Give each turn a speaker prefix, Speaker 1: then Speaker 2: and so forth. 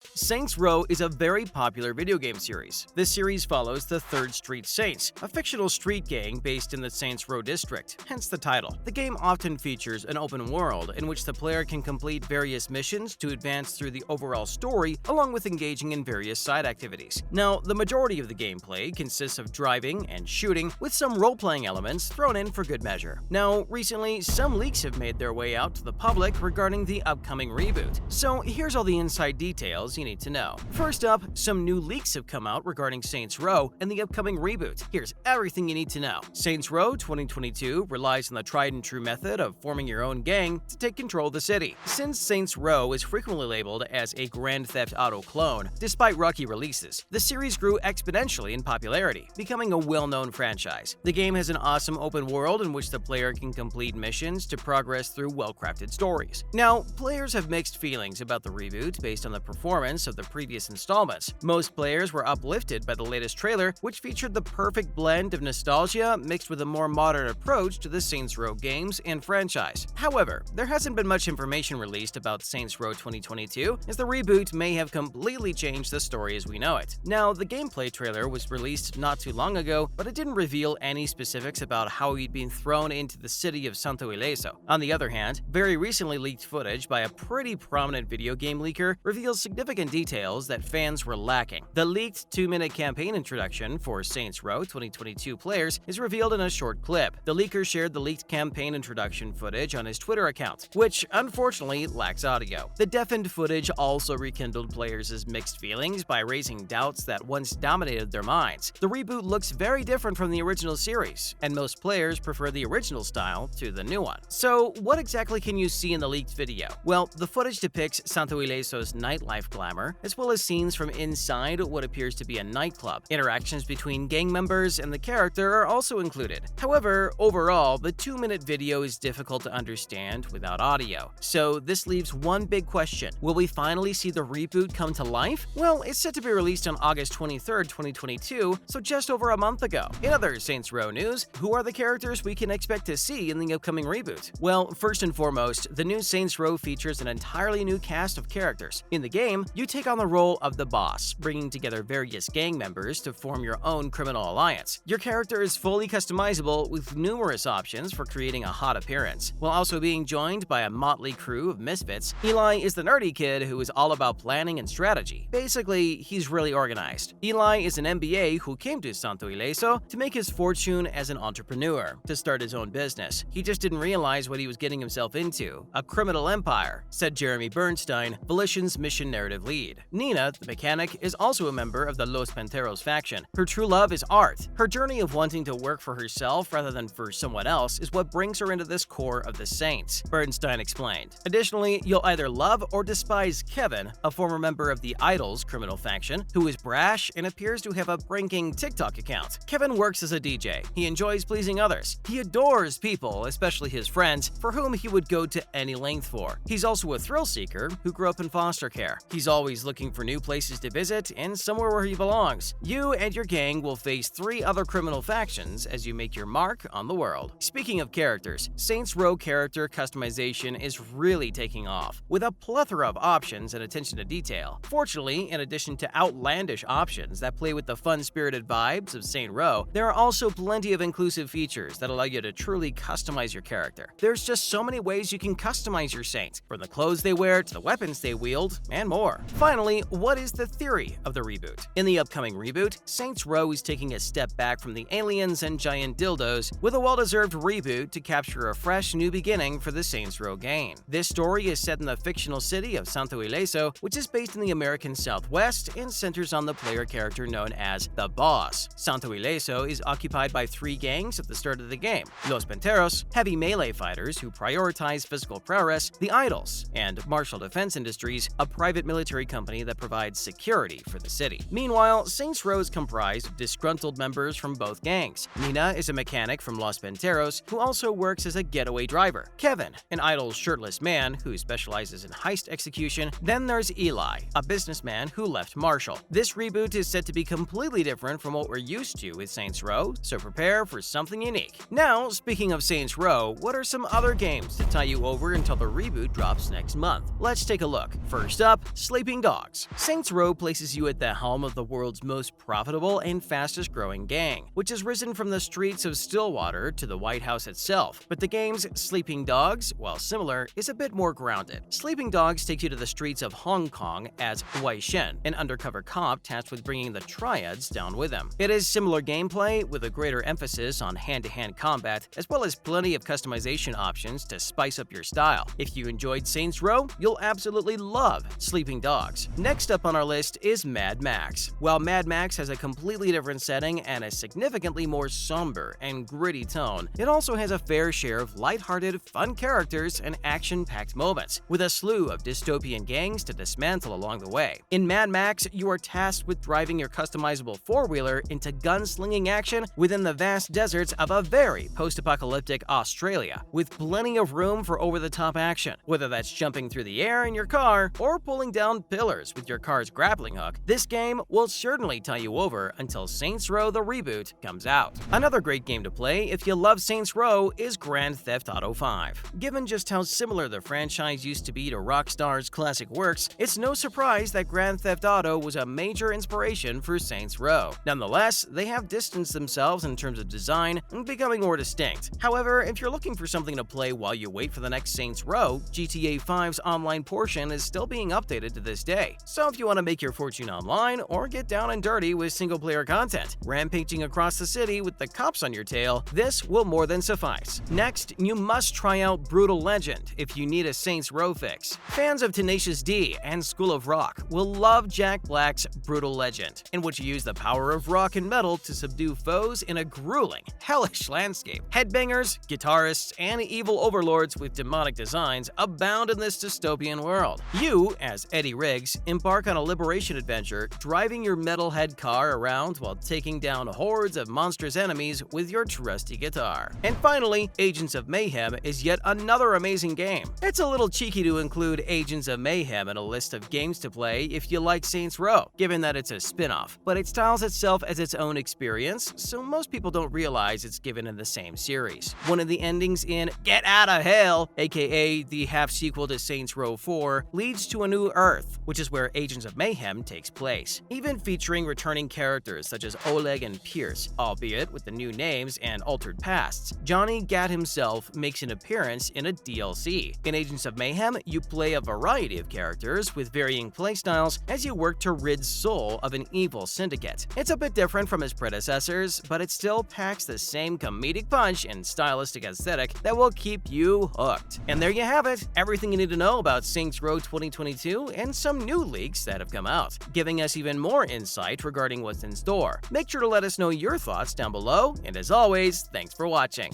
Speaker 1: Saints Row is a very popular video game series. This series follows the 3rd Street Saints, a fictional street gang based in the Saints Row district, hence the title. The game often features an open world in which the player can complete various missions to advance through the overall story, along with engaging in various side activities. Now, the majority of the gameplay consists of driving and shooting, with some role-playing elements thrown in for good measure. Now, recently, some leaks have made their way out to the public regarding the upcoming reboot. So here's all the inside details you need to know. First up, some new leaks have come out regarding Saints Row and the upcoming reboot. Here's everything you need to know. Saints Row 2022 relies on the tried and true method of forming your own gang to take control of the city. Since Saints Row is frequently labeled as a Grand Theft Auto clone, despite rocky releases, the series grew exponentially in popularity, becoming a well-known franchise. The game has an awesome open world in which the player can complete missions to progress through well-crafted stories. Now, players have mixed feelings about the reboot based on the performance of the previous installments. Most players were uplifted by the latest trailer, which featured the perfect blend of nostalgia mixed with a more modern approach to the Saints Row games and franchise. However, there hasn't been much information released about Saints Row 2022, as the reboot may have completely changed the story as we know it. Now, the gameplay trailer was released not too long ago, but it didn't reveal any specifics about how he'd been thrown into the city of Santo Ileso. On the other hand, very recently leaked footage by a pretty prominent video game leaker reveals significant details that fans were lacking. The leaked 2-minute campaign introduction for Saints Row 2022 players is revealed in a short clip. The leaker shared the leaked campaign introduction footage on his Twitter account, which unfortunately lacks audio. The deafened footage also rekindled players' mixed feelings by raising doubts that once dominated their minds. The reboot looks very different from the original series, and most players prefer the original style to the new one. So, what exactly can you see in the leaked video? Well, the footage depicts Santo Ileso's nightlife glamour, as well as scenes from inside what appears to be a nightclub. Interactions between gang members and the character are also included. However, overall, the 2-minute video is difficult to understand without audio. So this leaves one big question. Will we finally see the reboot come to life? Well, it's set to be released on August 23rd, 2022, so just over a month ago. In other Saints Row news, who are the characters we can expect to see in the upcoming reboot? Well, first and foremost, the new Saints Row features an entirely new cast of characters. In the game, you take on the role of the boss, bringing together various gang members to form your own criminal alliance. Your character is fully customizable with numerous options for creating a hot appearance, while also being joined by a motley crew of misfits. Eli is the nerdy kid who is all about planning and strategy. Basically, he's really organized. Eli is an MBA who came to Santo Ileso to make his fortune as an entrepreneur, to start his own business. He just didn't realize what he was getting himself into, a criminal empire, said Jeremy Bernstein, Volition's mission narrative lead. Nina, the mechanic, is also a member of the Los Panteros faction. Her true love is art. Her journey of wanting to work for herself rather than for someone else is what brings her into this core of the Saints, Bernstein explained. Additionally, you'll either love or despise Kevin, a former member of the Idols criminal faction, who is brash and appears to have a pranking TikTok account. Kevin works as a DJ. He enjoys pleasing others. He adores people, especially his friends, for whom he would go to any length for. He's also a thrill seeker who grew up in foster care. He's always looking for new places to visit and somewhere where he belongs. You and your gang will face 3 other criminal factions as you make your mark on the world. Speaking of characters, Saints Row character customization is really taking off, with a plethora of options and attention to detail. Fortunately, in addition to outlandish options that play with the fun-spirited vibes of Saint Row, there are also plenty of inclusive features that allow you to truly customize your character. There's just so many ways you can customize your Saints, from the clothes they wear to the weapons they wield, and more. Finally, what is the theory of the reboot? In the upcoming reboot, Saints Row is taking a step back from the aliens and giant dildos with a well-deserved reboot to capture a fresh new beginning for the Saints Row game. This story is set in the fictional city of Santo Ileso, which is based in the American Southwest and centers on the player character known as the Boss. Santo Ileso is occupied by 3 gangs at the start of the game: Los Panteros, heavy melee fighters who prioritize physical prowess, the Idols, and Marshall Defense Industries, a private military company that provides security for the city. Meanwhile, Saints Row is comprised of disgruntled members from both gangs. Nina is a mechanic from Los Panteros who also works as a getaway driver. Kevin, an idle shirtless man who specializes in heist execution. Then there's Eli, a businessman who left Marshall. This reboot is set to be completely different from what we're used to with Saints Row, so prepare for something unique. Now, speaking of Saints Row, what are some other games to tie you over until the reboot drops next month? Let's take a look. First up, Sleeping Dogs. Saints Row places you at the helm of the world's most profitable and fastest-growing gang, which has risen from the streets of Stillwater to the White House itself. But the game's Sleeping Dogs, while similar, is a bit more grounded. Sleeping Dogs takes you to the streets of Hong Kong as Wei Shen, an undercover cop tasked with bringing the triads down with him. It is similar gameplay, with a greater emphasis on hand-to-hand combat, as well as plenty of customization options to spice up your style. If you enjoyed Saints Row, you'll absolutely love Sleeping Dogs. Next up on our list is Mad Max. While Mad Max has a completely different setting and a significantly more somber and gritty tone, it also has a fair share of lighthearted, fun characters and action-packed moments, with a slew of dystopian gangs to dismantle along the way. In Mad Max, you are tasked with driving your customizable four-wheeler into gunslinging action within the vast deserts of a very post-apocalyptic Australia, with plenty of room for over-the-top action. Whether that's jumping through the air in your car or pulling down pillars with your car's grappling hook, this game will certainly tie you over until Saints Row the reboot comes out. Another great game to play if you love Saints Row is Grand Theft Auto 5. Given just how similar the franchise used to be to Rockstar's classic works, it's no surprise that Grand Theft Auto was a major inspiration for Saints Row. Nonetheless, they have distanced themselves in terms of design and becoming more distinct. However, if you're looking for something to play while you wait for the next Saints Row, GTA 5's online portion is still being updated to this day. So if you want to make your fortune online or get down and dirty with single-player content, rampaging across the city with the cops on your tail, this will more than suffice. Next, you must try out Brutal Legend if you need a Saints Row fix. Fans of Tenacious D and School of Rock will love Jack Black's Brutal Legend, in which you use the power of rock and metal to subdue foes in a grueling, hellish landscape. Headbangers, guitarists, and evil overlords with demonic designs abound in this dystopian world. You, as Eddie Riggs, embark on a liberation adventure, driving your metalhead car around while taking down hordes of monstrous enemies with your trusty guitar. And finally, Agents of Mayhem is yet another amazing game. It's a little cheeky to include Agents of Mayhem in a list of games to play if you like Saints Row, given that it's a spin-off, but it styles itself as its own experience, so most people don't realize it's given in the same series. One of the endings in Get Outta Hell, aka the half-sequel to Saints Row 4, leads to a new Earth, which is where Agents of Mayhem takes place, even featuring returning characters such as Oleg and Pierce, albeit with the new names and altered pasts. Johnny Gat himself makes an appearance in a DLC. In Agents of Mayhem, you play a variety of characters with varying playstyles as you work to rid Seoul of an evil syndicate. It's a bit different from his predecessors, but it still packs the same comedic punch and stylistic aesthetic that will keep you hooked. And there you have it, everything you need to know about Saints Row 2022 and some new leaks that have come out, giving us even more insight regarding what's in store. Make sure to let us know your thoughts down below, and as always, thanks for watching.